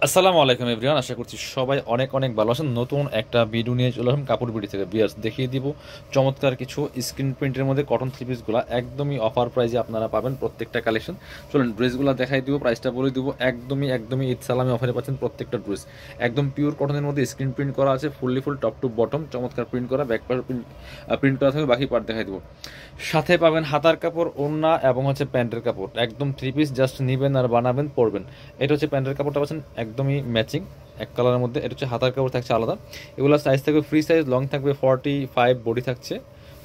আসসালামু আলাইকুম এভরিওয়ান, আশা করছি সবাই অনেক অনেক ভালো আছেন। নতুন একটা ভিডিও নিয়ে চলে আসলাম কাপড় বিডি থেকে। বিয়ার্স, দেখিয়ে দিব চমৎকার কিছু স্ক্রিন প্রিন্টের মধ্যে কটন থ্রি পিসগুলো একদমই অফার প্রাইসে আপনারা পাবেন প্রত্যেকটা কালেকশন। চলুন ড্রেসগুলো দেখাই দিব, প্রাইসটা বলে দিব। একদমই ঈদ সালামি অফারে পাচ্ছেন প্রত্যেকটা ড্রেস। একদম পিওর কটনের মধ্যে স্ক্রিন প্রিন্ট করা আছে, ফুল টপ টু বটম চমৎকার প্রিন্ট করা, ব্যাক পার্ট প্রিন্ট করা থাকবে, বাকি পার্ট দেখাই দিব। সাথে পাবেন হাতার কাপড়, ওড়না এবং হচ্ছে প্যান্টের কাপড়। একদম থ্রি পিস জাস্ট নিবেন আর বানাবেন পরবেন। এটা হচ্ছে প্যান্টের কাপড়টা পাচ্ছেন একদমই ম্যাচিং এক কালারের মধ্যে। এটা হচ্ছে হাতার কাপড় থাকছে আলাদা। এগুলো সাইজ থাকবে ফ্রি সাইজ, লং থাকবে 45, বডি থাকছে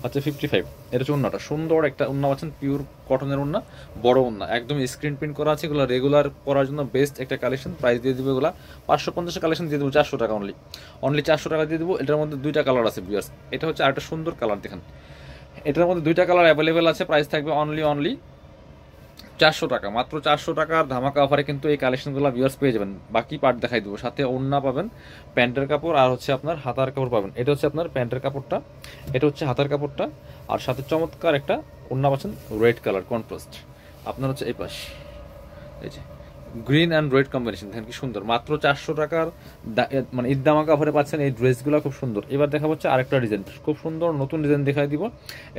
হচ্ছে 55। এটা হচ্ছে ওড়নাটা, সুন্দর একটা ওড়না পাচ্ছেন, পিওর কটনের ওড়না, বড় ওড়না, একদম স্ক্রিন প্রিন্ট করা আছে। এগুলো রেগুলার পরার জন্য বেস্ট একটা কালেকশন। প্রাইস দিয়ে দেবো এগুলো 550 কালেকশন দিয়ে দেবো 400 টাকা অনলি 400 টাকা দিয়ে দেবো। এটার মধ্যে দুইটা কালার আছে ভিউয়ার্স। এটা হচ্ছে আরেকটা সুন্দর কালার, দেখেন এটার মধ্যে দুইটা কালার অ্যাভেলেবেল আছে। প্রাইস থাকবে অনলি 400 টাকা, মাত্র 400 টাকার ধামাকা অফারে কিন্তু এই কালেকশনগুলো ভিউয়ার্স পেয়ে যাবেন। বাকি পার্ট দেখাই দেবো, সাথে ওড়না পাবেন, প্যান্টের কাপড় আর হচ্ছে আপনার হাতার কাপড় পাবেন। এটা হচ্ছে আপনার প্যান্টের কাপড়টা, এটা হচ্ছে হাতার কাপড়টা, আর সাথে চমৎকার একটা ওড়না পাচ্ছেন রেড কালার কন্ট্রাস্ট। আপনার হচ্ছে এই পাশ, এই যে গ্রিন অ্যান্ড রেড কম্বিনেশন, দেখেন কি সুন্দর। মাত্র 400 টাকার মানে ঈদ ধামাকা অফারে পাচ্ছেন এই ড্রেসগুলো, খুব সুন্দর। এবার দেখা হচ্ছে আরেকটা ডিজাইন, খুব সুন্দর নতুন ডিজাইন দেখাই দিব।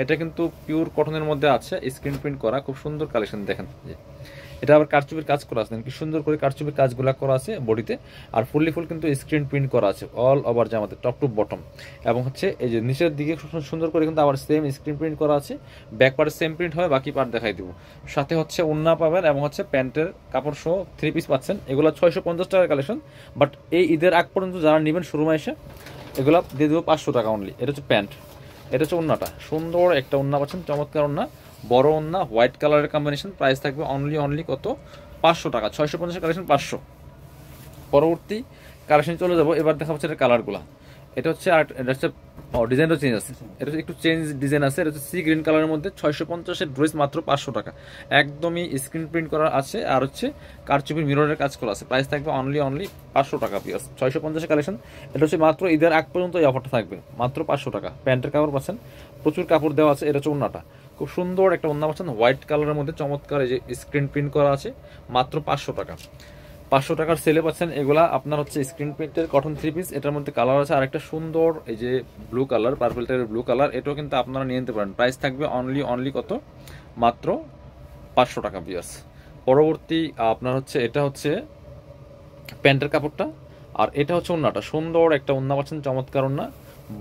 এটা কিন্তু পিওর কটনের মধ্যে আছে, স্ক্রিন প্রিন্ট করা, খুব সুন্দর কালেকশন। দেখেন এটা আবার কারচুপির কাজ করা আছে, কি সুন্দর করে কারচুপির কাজগুলো করা আছে বডিতে। আর ফুল কিন্তু স্ক্রিন প্রিন্ট করা আছে অল ওভার জামাতে, টপ টু বটম। এবং হচ্ছে এই যে নিচের দিকে সুন্দর করে কিন্তু আবার সেম স্ক্রিন প্রিন্ট করা আছে, ব্যাক পার্ট সেম প্রিন্ট হবে, বাকি পার্ট দেখাই দিব। সাথে হচ্ছে ওড়না পাবেন এবং হচ্ছে প্যান্টের কাপড় সহ থ্রি পিস পাচ্ছেন। এগুলো 650 টাকার কালেকশন, বাট এই ঈদের আগ পর্যন্ত যারা নেবেন শোরুমে এসে এগুলো দিয়ে দেবো 500 টাকা অনলি। এটা হচ্ছে প্যান্ট, এটা হচ্ছে ওড়নাটা, সুন্দর একটা ওড়না পাচ্ছেন, চমৎকার ওড়না, বড় ওড়না, হোয়াইট কালারের কম্বিনেশন। প্রাইস থাকবে অনলি কত, 500 টাকা। 650 কালেকশন 500। পরবর্তী কালেকশন চলে যাবো। এবার দেখা হচ্ছে এটা কালারগুলা। এটা হচ্ছে আর এটা হচ্ছে ডিজাইনটা চেঞ্জ আছে, এটা হচ্ছে একটু চেঞ্জ ডিজাইন আছে। এটা হচ্ছে সি গ্রিন কালারের মধ্যে 650-এর ড্রেস মাত্র 500 টাকা। একদমই স্ক্রিন প্রিন্ট করা আছে আর হচ্ছে কারচুপির মিররের কাজ করা আছে। প্রাইস থাকবে অনলি 500 টাকা পিস। 650 কালেকশন। এটা হচ্ছে মাত্র ঈদের আগ পর্যন্ত এই অফারটা থাকবে, মাত্র 500 টাকা। প্যান্টের কাপড় পাচ্ছেন, প্রচুর কাপড় দেওয়া আছে। এটা হচ্ছে ওড়নাটা, খুব সুন্দর একটা ওড়না পাচ্ছেন হোয়াইট কালারের মধ্যে, চমৎকার এই যে স্ক্রিন প্রিন্ট করা আছে, মাত্র 500 টাকা। 500 টাকার সেলে পাচ্ছেন এগুলা আপনার হচ্ছে স্ক্রিন প্রিন্টের কটন থ্রি পিস। এটার মধ্যে কালার আছে আরেকটা সুন্দর, এই যে ব্লু কালার, পার্পল টাইপের ব্লু কালার। এটাও কিন্তু আপনারা নিয়ে নিতে পারেন। প্রাইস থাকবে অনলি কত, মাত্র 500 টাকা পিস। পরবর্তী আপনার হচ্ছে এটা হচ্ছে প্যান্টের কাপড়টা, আর এটা হচ্ছে ওড়নাটা, সুন্দর একটা ওড়না পাচ্ছেন, চমৎকার ওড়না,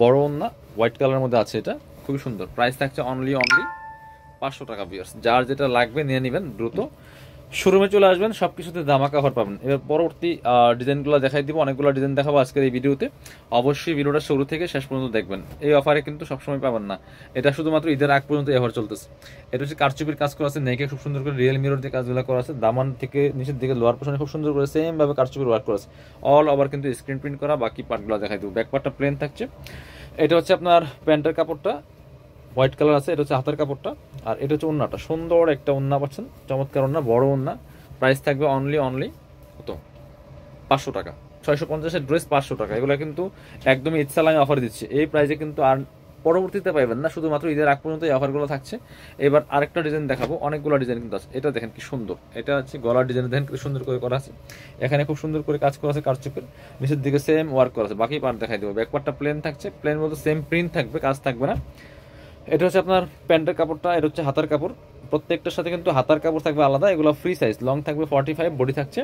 বড় ওড়না, হোয়াইট কালারের মধ্যে আছে, এটা খুবই সুন্দর। প্রাইস থাকছে অনলি 500 টাকা পিস। যার যেটা লাগবে নিয়ে নেবেন দ্রুত, শোরুমে চলে আসবেন, সব কিছুতে ধামাকা অফার পাবেন। এবার পরবর্তী ডিজাইনগুলো দেখাই দিব, অনেকগুলো ডিজাইন দেখাবো আজকের এই ভিডিওতে। অবশ্যই ভিডিওটা শুরু থেকে শেষ পর্যন্ত দেখবেন। এই অফারে কিন্তু সবসময় পাবেন না, এটা শুধুমাত্র ঈদের আগ পর্যন্ত এই অফার চলতেছে। এটা হচ্ছে কারচুপির কাজ করা আছে, নেকে খুব সুন্দর করে রিয়েল মিরর দিয়ে কাজগুলো করা আছে, দামান থেকে নিচের দিকে লোয়ার পোর্শনে খুব সুন্দর করে সেম ভাবে কারচুপির ওয়ার্ক করা আছে, অল ওভার কিন্তু স্ক্রিন প্রিন্ট করা। বাকি পার্টগুলো দেখাই দিব। ব্যাক পার্টটা প্লেন থাকছে। এটা হচ্ছে আপনার প্যান্টের কাপড়টা, হোয়াইট কালার আছে। এটা হচ্ছে হাতের কাপড়টা, আর এটা হচ্ছে ওড়নাটা, সুন্দর একটা ওড়না পাচ্ছেন, চমৎকার ওড়না, বড় ওড়না। প্রাইস থাকবে অনলি কত, 500 টাকা। 650-এর ড্রেস 500 টাকা। এগুলো কিন্তু একদমই ঈদ সালামি অফার দিচ্ছে, এই প্রাইসে কিন্তু আর পরবর্তীতে পাইবেন না, শুধুমাত্র ঈদের আগ পর্যন্ত এই অফারগুলো থাকছে। এবার আরেকটা ডিজাইন দেখাবো, অনেকগুলো ডিজাইন কিন্তু আছে। এটা দেখেন কি সুন্দর, এটা হচ্ছে গলার ডিজাইন, দেখেন কি সুন্দর করে করা আছে। এখানে খুব সুন্দর করে কাজ করা আছে কারচুপের, নিচের দিকে সেম ওয়ার্ক করা আছে। বাকি পার্ট দেখাই দেবো। ব্যাক পার্টটা প্লেন থাকছে, প্লেন বলতে সেম প্রিন্ট থাকবে, কাজ থাকবে না। এটা হচ্ছে আপনার প্যান্টের কাপড়টা, এটা হচ্ছে হাতার কাপড়। প্রত্যেকটার সাথে কিন্তু হাতার কাপড় থাকবে আলাদা, এগুলো ফ্রি সাইজ, লং থাকবে 45, বডি থাকছে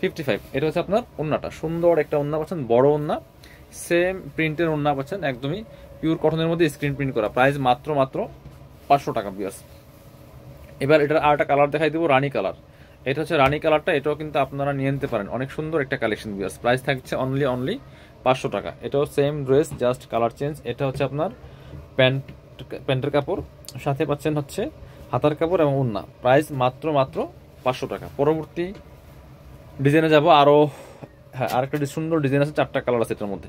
55। এটা হচ্ছে আপনার ওড়নাটা, সুন্দর একটা ওড়না পাচ্ছেন, বড় ওড়না, সেম প্রিন্টের ওড়না পাচ্ছেন, একদমই পিওর কটনের মধ্যে স্ক্রিন প্রিন্ট করা। প্রাইস মাত্র 500 টাকা পিস। এবার এটার আরেকটা কালার দেখাই দেবো, রানী কালার। এটা হচ্ছে রানী কালারটা, এটাও কিন্তু আপনারা নিয়ে নিতে পারেন, অনেক সুন্দর একটা কালেকশন বিয়ার্স। প্রাইস থাকছে অনলি 500 টাকা। এটাও same dress, just colour change. এটা হচ্ছে আপনার প্যান্টের কাপড়, সাথে পাচ্ছেন হচ্ছে হাতার কাপড় এবং ওড়না। প্রাইস মাত্র 500 টাকা। পরবর্তী ডিজাইনে যাব আরও। হ্যাঁ, আরেকটা সুন্দর ডিজাইন আছে, 4টা কালার আছে এটার মধ্যে।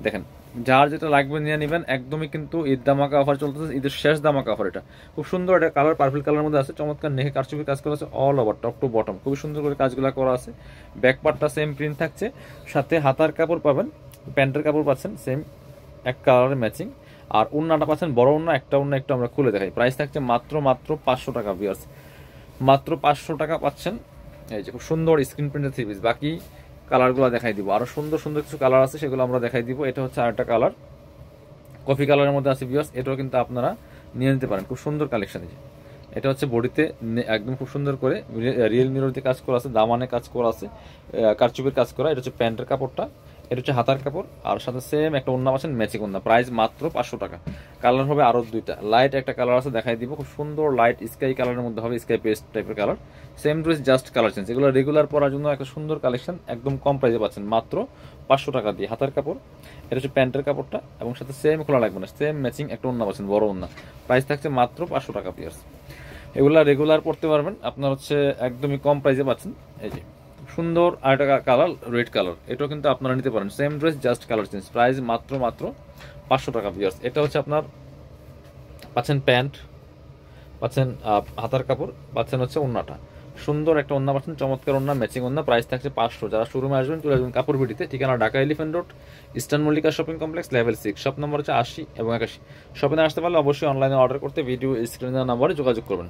দেখেন যার যেটা লাগবে নিয়ে নেবেন, একদমই কিন্তু ঈদ ধামাকা অফার চলতেছে, ঈদের শেষ ধামাকা অফার। এটা খুব সুন্দর, এটা কালার পার্পল কালার মধ্যে আছে, চমৎকার নেকে কারচুপির কাজ করা আছে, all over top to bottom খুবই সুন্দর করে কাজগুলো করা আছে। ব্যাক পার্টটা সেম প্রিন্ট থাকছে, সাথে হাতার কাপড় পাবেন, প্যান্টের কাপড় পাচ্ছেন সেম এক কালারের ম্যাচিং, আর ওড়নাটা পাচ্ছেন বড় ওড়না। একটা ওড়না একটু আমরা খুলে দেখাই। প্রাইস থাকছে মাত্র 500 টাকা ভিউয়ার্স, মাত্র 500 টাকা পাচ্ছেন। এই যে খুব সুন্দর স্ক্রিন প্রিন্টের থ্রি পিস। বাকি কালারগুলো দেখাই দিব। আরও সুন্দর সুন্দর কিছু কালার আছে, সেগুলো আমরা দেখাই দিব। এটা হচ্ছে আরেকটা কালার, কফি কালারের মধ্যে আছে ভিউয়ার্স। এটাও কিন্তু আপনারা নিয়ে নিতে পারেন, খুব সুন্দর কালেকশন। এটা হচ্ছে বডিতে একদম খুব সুন্দর করে রিয়েল মিরর দিয়ে কাজ করা আছে, দামানে কাজ করা আছে, কারচুপির কাজ করা। এটা হচ্ছে প্যান্টের কাপড়টা, এটা হচ্ছে হাতার কাপড়, আর সাথে সেম একটা ওন্না পাচ্ছেন, ম্যাচিং ওন্না। প্রাইস মাত্র 500 টাকা। কালার হবে আরও দুইটা, লাইট একটা কালার আছে দেখাই দিব, খুব সুন্দর লাইট স্কাই কালারের মধ্যে হবে, স্কাই পেস্ট টাইপের colour. Same dress, just colour change. এগুলো রেগুলার পরার জন্য একটা সুন্দর কালেকশন, একদম কম প্রাইসে পাচ্ছেন মাত্র 500 টাকা দিয়ে। হাতার কাপড়, এটা হচ্ছে প্যান্টের কাপড়টা, এবং সাথে সেম খোলা লাগবে না, সেম ম্যাচিং একটা ওন্না পাচ্ছেন, বড় ওন্না। প্রাইস থাকছে মাত্র 500 টাকা পিয়ার্স। এগুলা রেগুলার পড়তে পারবেন, আপনার হচ্ছে একদমই কম প্রাইসে পাচ্ছেন। এই যে সুন্দর আরেকটা কালার, রেড কালার, এটাও কিন্তু আপনারা নিতে পারেন। Same dress, just colour change. Price মাত্র 500 টাকা ভিউয়ার্স। এটা হচ্ছে আপনার পাচ্ছেন প্যান্ট, পাচ্ছেন হাতার কাপড়, পাচ্ছেন হচ্ছে ওন্নাটা, সুন্দর একটা ওন্না পাচ্ছেন, চমৎকার ওন্না, ম্যাচিং ওন্না। প্রাইস থাকছে 500। যারা শোরুমে আসবেন চলে আসবেন কাপড় বিটিতে, ঠিকানা Dhaka elephant road, eastern Mallika shopping complex, level 6, shop number হচ্ছে 80 এবং 81। শপিংয়ে আসতে পারলে অবশ্যই অনলাইনে অর্ডার করতে ভিডিও স্ক্রিনে নাম্বারে যোগাযোগ করবেন।